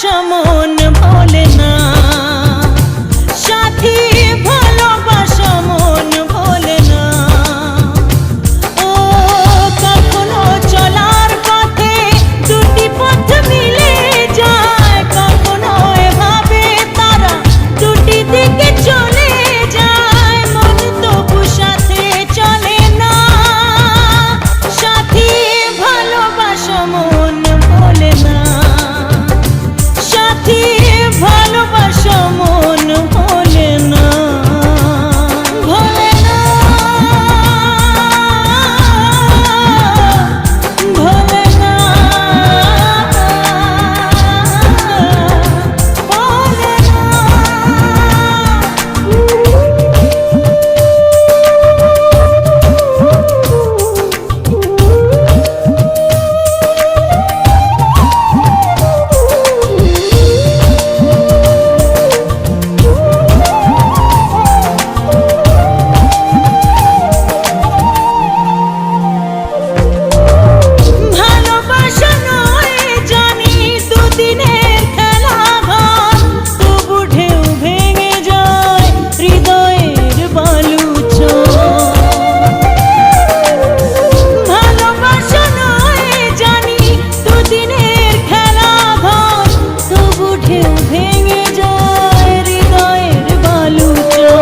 ভালোবাসা মন ভোলে না, সাথী ভালোবাসা মন ভোলে না। ও কখনো চলার পথে দুটি পথ মিলে যায়, কখনো এভাবে তারা দুটি দিকে চলে যায়, মন তবু সাথে চলে না। সাথী ভালোবাসা মন ভোলে না, সাথী ভালোবাসা মন ভোলে না, ভোলে না, ভোলে না, ভোলে ভালোবাসা নয় জানি দুদিনের খেলা ঘর, তবু ঢেউ ভেঙে যায় হৃদয়ের বালুচর। ভালোবাসা নয় জানি দুদিনের খেলা ঘর, তবু ঢেউ ভেঙে যায় হৃদয়ের বালুচর।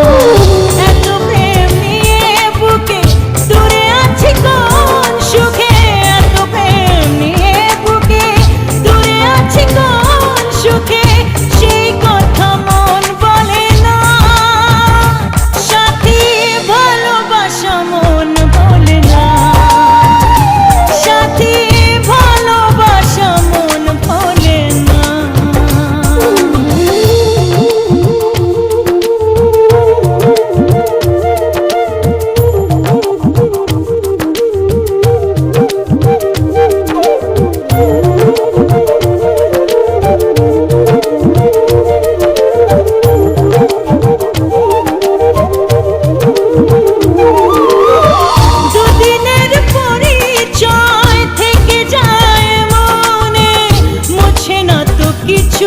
এত প্রেম নিয়ে বুকে দূরে আছি কোন সুখে, এত প্রেম নিয়ে বুকে দূরে আছি কোন সুখে, সেই কথা মন বলে না। সাথী ভালোবাসা মন বলে না, সাথী ভালোবাসা মন বলে না। দুদিনের পরিচয় থেকে যায় মনে, মুছে না তো কিছু